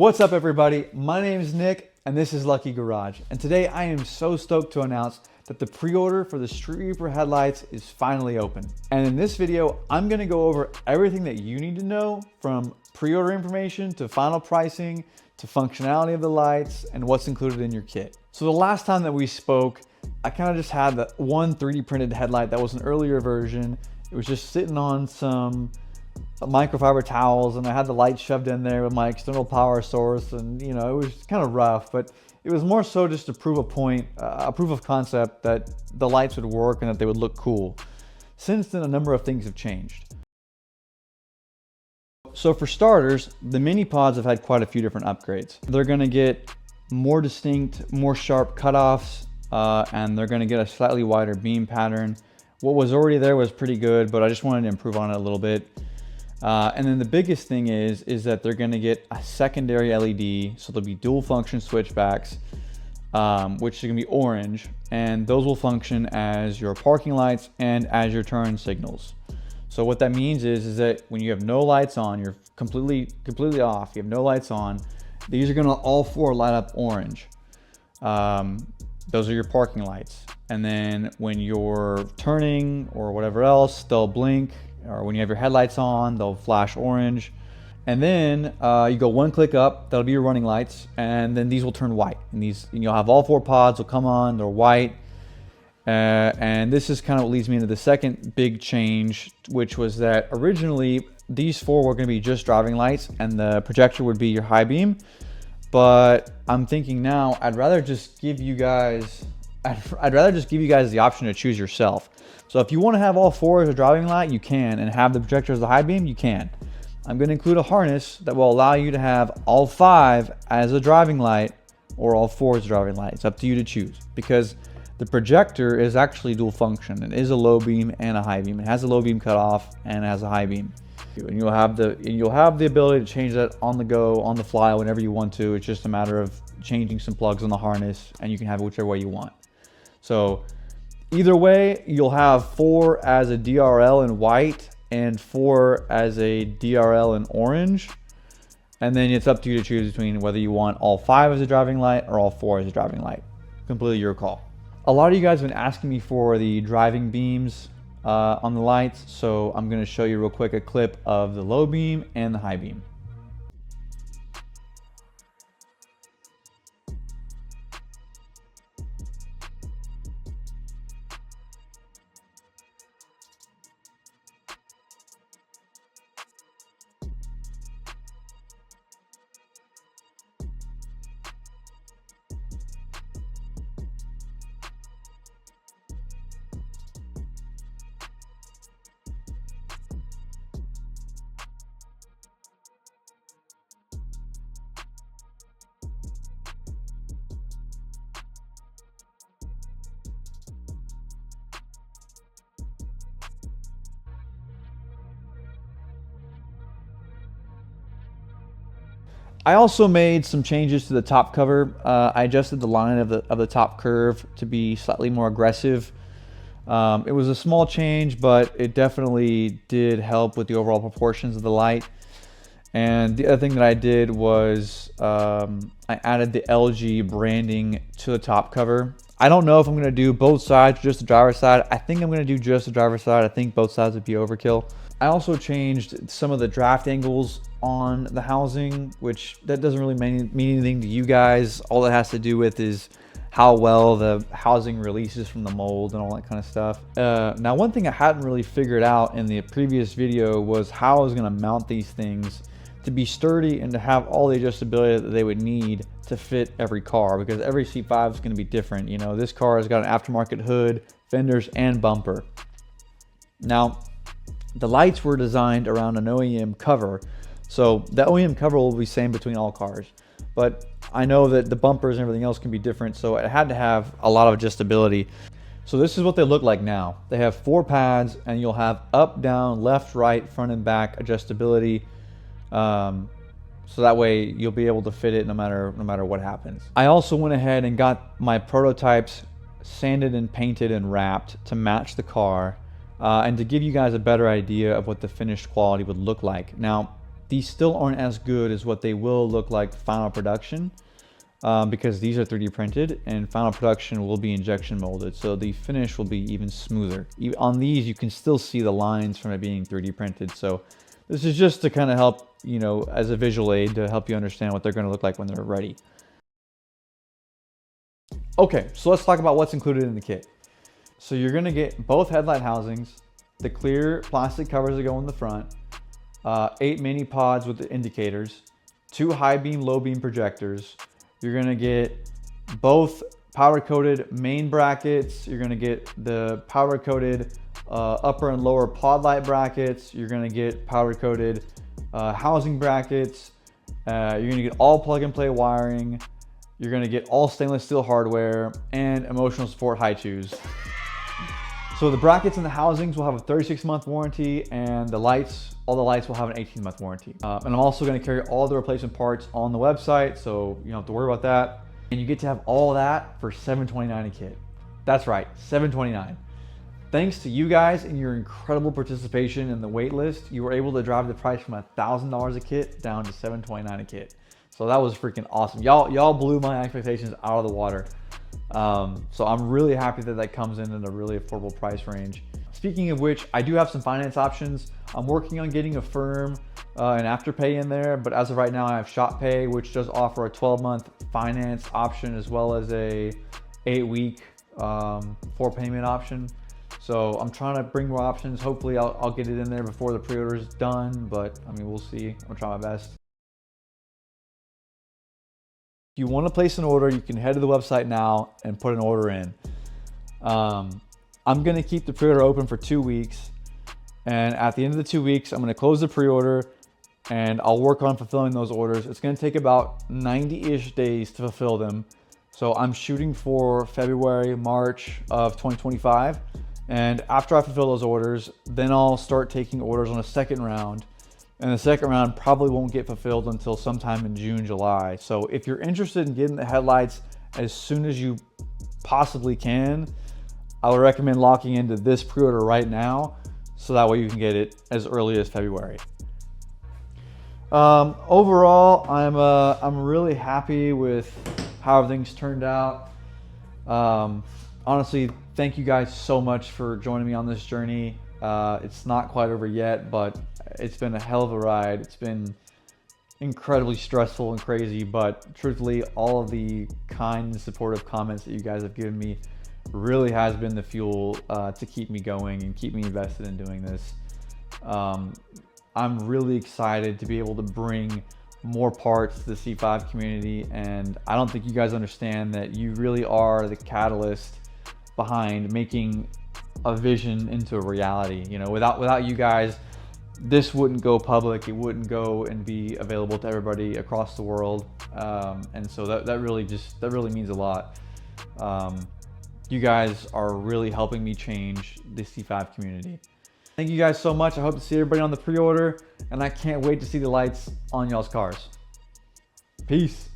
What's up everybody? My name is Nick and this is Lucky Garage. And today I am so stoked to announce that the pre-order for the Street Reaper headlights is finally open. And in this video, I'm gonna go over everything that you need to know from pre-order information to final pricing to functionality of the lights and what's included in your kit. So the last time that we spoke, I kind of just had the one 3D printed headlight that was an earlier version. It was just sitting on some microfiber towels and I had the light shoved in there with my external power source, and you know, it was kind of rough, but it was more so just to prove a point, a proof of concept that the lights would work and that they would look cool. Since then, a number of things have changed. So for starters, the mini pods have had quite a few different upgrades. They're going to get more distinct, more sharp cutoffs, and they're going to get a slightly wider beam pattern. What was already there was pretty good, but I just wanted to improve on it a little bit. And then the biggest thing is that they're going to get a secondary LED, so there'll be dual function switchbacks, which are going to be orange, and those will function as your parking lights and as your turn signals. So what that means is that when you have no lights on, you're completely off, you have no lights on, these are going to all four light up orange. Those are your parking lights. And then when you're turning or whatever else, they'll blink, or when you have your headlights on, they'll flash orange. And then you go one click up, that'll be your running lights, and then these will turn white. And you'll have all four pods will come on, they're white. And this is kind of what leads me into the second big change, which was that originally these four were going to be just driving lights and the projector would be your high beam. But I'm thinking now I'd rather just give you guys the option to choose yourself. So if you want to have all four as a driving light, you can, and have the projector as the high beam, you can. I'm going to include a harness that will allow you to have all five as a driving light or all four as a driving light. It's up to you to choose, because the projector is actually dual function. It is a low beam and a high beam. It has a low beam cutoff and it has a high beam. And you'll have the ability to change that on the go, on the fly, whenever you want to. It's just a matter of changing some plugs on the harness, and you can have it whichever way you want. So either way, you'll have four as a DRL in white and four as a DRL in orange. And then it's up to you to choose between whether you want all five as a driving light or all four as a driving light. Completely your call. A lot of you guys have been asking me for the driving beams on the lights, so I'm going to show you real quick a clip of the low beam and the high beam. I also made some changes to the top cover. I adjusted the line of the top curve to be slightly more aggressive. It was a small change, but it definitely did help with the overall proportions of the light. And the other thing that I did was I added the LG branding to the top cover. I don't know if I'm going to do both sides, just the driver's side. I think I'm going to do just the driver's side. I think both sides would be overkill. I also changed some of the draft angles on the housing, which that doesn't really mean anything to you guys. All it has to do with is how well the housing releases from the mold and all that kind of stuff. Now, one thing I hadn't really figured out in the previous video was how I was going to mount these things to be sturdy and to have all the adjustability that they would need to fit every car, because every C5 is going to be different. You know, this car has got an aftermarket hood, fenders, and bumper. Now, the lights were designed around an OEM cover, so the OEM cover will be the same between all cars. But I know that the bumpers and everything else can be different, so it had to have a lot of adjustability. So this is what they look like now. They have four pads, and you'll have up, down, left, right, front, and back adjustability. So that way you'll be able to fit it no matter what happens. I also went ahead and got my prototypes sanded and painted and wrapped to match the car. and to give you guys a better idea of what the finished quality would look like. Now, these still aren't as good as what they will look like final production, because these are 3D printed and final production will be injection molded. So the finish will be even smoother. On these, you can still see the lines from it being 3D printed. So this is just to kind of help, you know, as a visual aid to help you understand what they're going to look like when they're ready. Okay, so let's talk about what's included in the kit. So you're going to get both headlight housings, the clear plastic covers that go in the front, 8 mini pods with the indicators, 2 high beam, low beam projectors. You're going to get both powder coated main brackets. You're going to get the powder coated upper and lower pod light brackets. You're going to get powder coated housing brackets. You're going to get all plug and play wiring. You're going to get all stainless steel hardware and emotional support high chews. So the brackets and the housings will have a 36-month warranty, and the lights, all the lights will have an 18-month warranty. And I'm also going to carry all the replacement parts on the website, so you don't have to worry about that. And you get to have all that for $729 a kit. That's right, $729. Thanks to you guys and your incredible participation in the wait list, you were able to drive the price from $1,000 a kit down to $729 a kit. So that was freaking awesome. Y'all blew my expectations out of the water. So I'm really happy that that comes in at a really affordable price range. Speaking of which, I do have some finance options. I'm working on getting a firm and Afterpay in there, but as of right now I have ShopPay, which does offer a 12-month finance option as well as a 8-week 4-payment option. So I'm trying to bring more options. Hopefully I'll get it in there before the pre-order is done, but I mean, we'll see. I'll try my best. If you want to place an order, you can head to the website now and put an order in. I'm going to keep the pre-order open for 2 weeks. And at the end of the 2 weeks, I'm going to close the pre-order and I'll work on fulfilling those orders. It's going to take about 90-ish days to fulfill them. So I'm shooting for February, March of 2025. And after I fulfill those orders, then I'll start taking orders on a second round. And the second round probably won't get fulfilled until sometime in June, July. So if you're interested in getting the headlights as soon as you possibly can, I would recommend locking into this pre-order right now, so that way you can get it as early as February. Overall, I'm really happy with how everything's turned out. Honestly, thank you guys so much for joining me on this journey. It's not quite over yet, but it's been a hell of a ride. It's been incredibly stressful and crazy, but truthfully, all of the kind and supportive comments that you guys have given me really has been the fuel to keep me going and keep me invested in doing this. I'm really excited to be able to bring more parts to the C5 community, and I don't think you guys understand that you really are the catalyst behind making a vision into a reality. You know, without you guys, this wouldn't go public. It wouldn't go and be available to everybody across the world. And so that really means a lot. You guys are really helping me change the C5 community. Thank you guys so much. I hope to see everybody on the pre-order, and I can't wait to see the lights on y'all's cars. Peace.